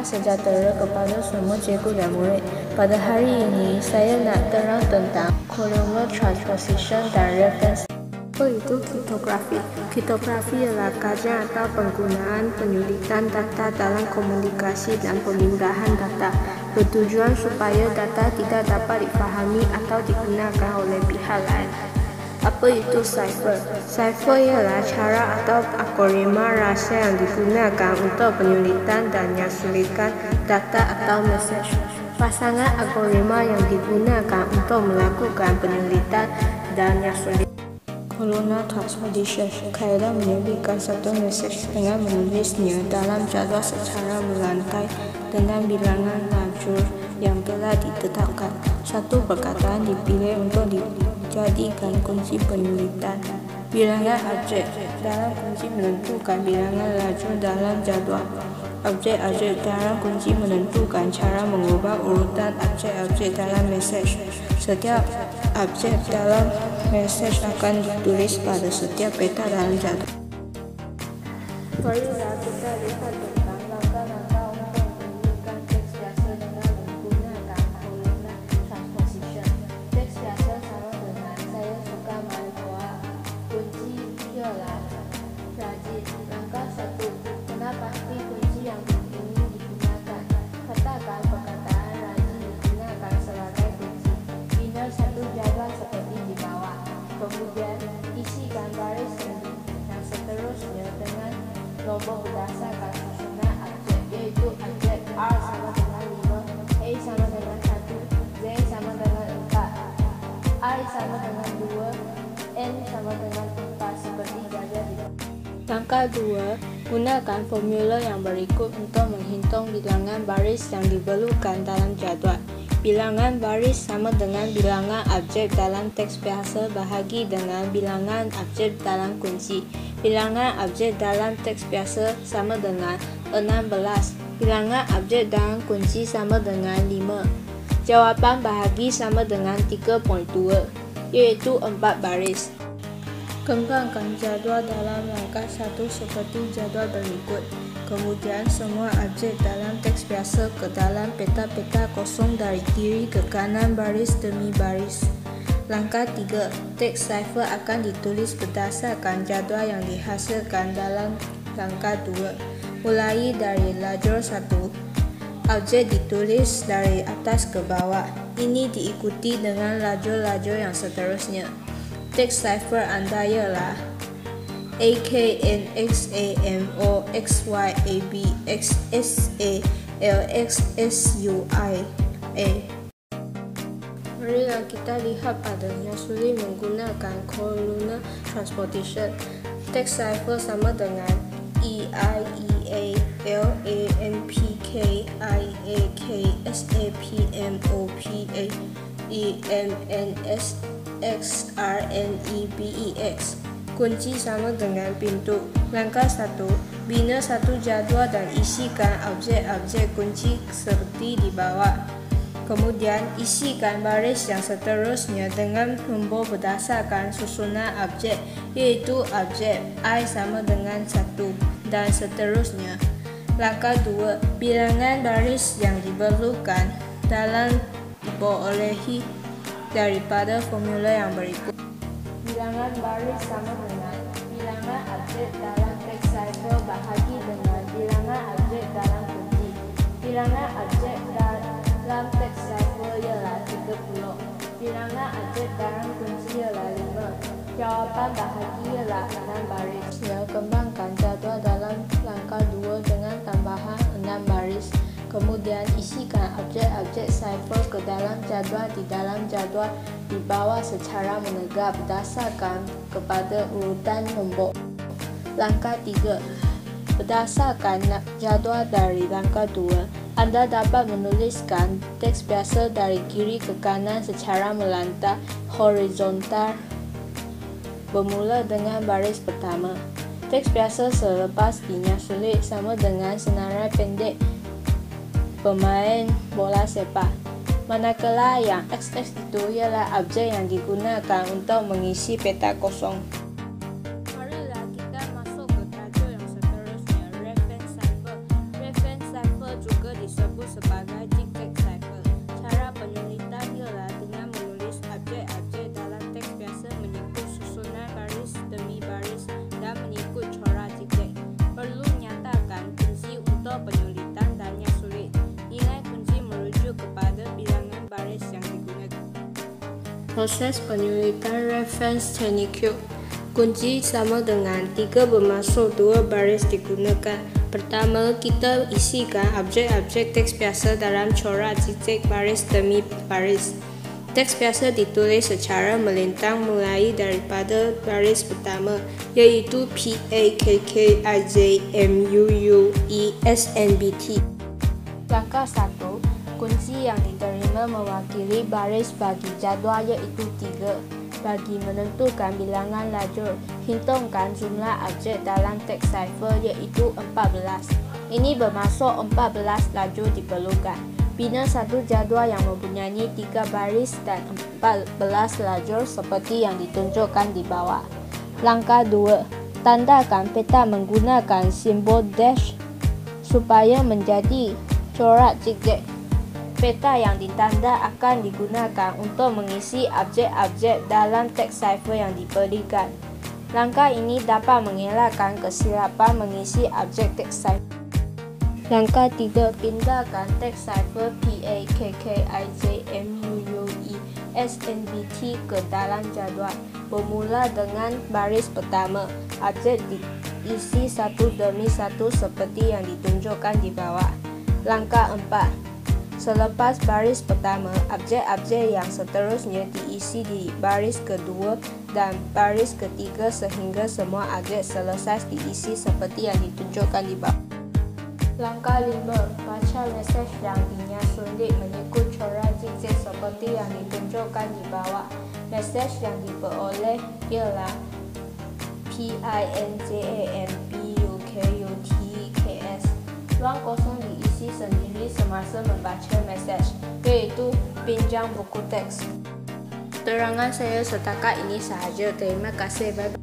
Sejahtera kepada semua cikgu dan murid. Pada hari ini, saya nak terang tentang columnar transposition dan reference. Apa itu kriptografi? Kriptografi ialah kajian atau penggunaan penyulitan data dalam komunikasi dan pemindahan data, bertujuan supaya data tidak dapat difahami atau digunakan oleh pihak lain. Apa itu cipher? Cipher ialah cara atau algoritma rahsia yang digunakan untuk penyulitan dan mensulikan data atau mesej. Pasangan algoritma yang digunakan untuk melakukan penyulitan dan mensulikan. Columnar transposition, kaedah menyulitkan satu mesej dengan menulisnya dalam jadual secara melantai dengan bilangan lajur yang telah ditetapkan. Satu perkataan dipilih untuk dijadikan kunci penyulitan. Bilangan objek dalam kunci menentukan bilangan lajur dalam jadual. Objek-objek dalam kunci menentukan cara mengubah urutan objek-objek dalam mesej. Setiap objek dalam mesej akan ditulis pada setiap peta dalam jadual. Marilah kita lihat tentang langkah-langkah untuk menyulikan teks biasa dengan menggunakan columnar transposition. Teks biasa sama dengan saya suka main bola. Kunci ialah rajin. Langkah 1. Kenapa pasti kunci yang ingin digunakan? Katakan perkataan rajin digunakan sebagai kunci. Bina satu jadual seperti di bawah. Kemudian isikan baris yang seterusnya dengan nombor berdasarkan susunan objek, iaitu objek R sama dengan 5, A sama dengan 1, Z sama dengan 4, I sama dengan 2, N sama dengan 4 seperti jadual di bawah. Langkah 2. Gunakan formula yang berikut untuk menghitung bilangan baris yang diperlukan dalam jadual. Bilangan baris sama dengan bilangan objek dalam teks biasa bahagi dengan bilangan objek dalam kunci. Bilangan objek dalam teks biasa sama dengan 16. Bilangan objek dalam kunci sama dengan 5. Jawapan bahagi sama dengan 3.2, iaitu 4 baris. Kembangkan jadual dalam langkah 1 seperti jadual berikut. Kemudian semua objek dalam teks biasa ke dalam peta-peta kosong dari kiri ke kanan baris demi baris. Langkah 3. Teks cipher akan ditulis berdasarkan jadual yang dihasilkan dalam langkah 2. Mulai dari lajur 1. Objek ditulis dari atas ke bawah. Ini diikuti dengan lajur-lajur yang seterusnya. Teks cipher Anda ialah AKNXAMO XYAB XSALXSUIA. Marilah kita lihat padanya sulit menggunakan columnar transposition. Teks cipher sama dengan EIALANPKIAKSAPMOPAEMNSXRNEBEX. Kunci sama dengan pintu. Langkah 1. Bina satu jadual dan isikan objek-objek kunci seperti di bawah. Kemudian isikan baris yang seterusnya dengan nombor berdasarkan susunan objek, iaitu objek I sama dengan 1 dan seterusnya. Langkah 2. Bilangan baris yang diperlukan dalam diperolehi daripada formula yang berikut. Bilangan baris sama dengan bilangan objek dalam teks cipher bahagi dengan bilangan objek dalam kunci. Bilangan objek dalam teks cipher ialah 30. Bilangan objek dalam kunci ialah 5. Jawapan bahagi ialah 6 baris. Kembangkan jadual dalam langkah 2 dengan tambahan 6 baris. Kemudian isikan objek-objek cipher ke dalam jadual di dalam jadual di bawah secara menegak berdasarkan kepada urutan nombor. Langkah 3. Berdasarkan jadual dari langkah 2, Anda dapat menuliskan teks biasa dari kiri ke kanan secara melantai horizontal bermula dengan baris pertama. Teks biasa selepas dinyasulit sama dengan senarai pendek pemain bola sepak. Manakala yang XX itu ialah objek yang digunakan untuk mengisi peta kosong. Marilah kita masuk ke tajuk yang seterusnya, reference cipher. Reference cipher juga Proses penyulitan reference teknik. Kunci sama dengan 3 bermasuk 2 baris digunakan. Pertama, kita isikan objek-objek teks biasa dalam corak titik baris demi baris. Teks biasa ditulis secara melintang mulai daripada baris pertama, iaitu PAKKIJMUUESNBT. Langkah 1. Kunci yang diterima mewakili baris bagi jadual iaitu 3. Bagi menentukan bilangan lajur, hitungkan jumlah objek dalam teks cipher iaitu 14. Ini bermaksud 14 lajur diperlukan. Bina satu jadual yang mempunyai 3 baris dan 14 lajur seperti yang ditunjukkan di bawah. Langkah 2. Tandakan peta menggunakan simbol dash supaya menjadi corak zigzag. Peta yang ditanda akan digunakan untuk mengisi objek-objek dalam teks cipher yang diberikan. Langkah ini dapat mengelakkan kesilapan mengisi objek teks cipher. Langkah 3. Pindahkan teks cipher PAKKIJMUUESNBT ke dalam jadual. Bermula dengan baris pertama. Objek diisi satu demi satu seperti yang ditunjukkan di bawah. Langkah 4. Selepas baris pertama, objek-objek yang seterusnya diisi di baris kedua dan baris ketiga sehingga semua objek selesai diisi seperti yang ditunjukkan di bawah. Langkah 5. Baca mesej yang dinyasulit mengikut corak zigzag seperti yang ditunjukkan di bawah. Mesej yang diperoleh ialah PINJAMBUKUTKS. Ruang kosong diisi sendiri semasa membaca mesej, iaitu pinjam buku teks. Terangan saya setakat ini sahaja. Terima kasih. Bye-bye.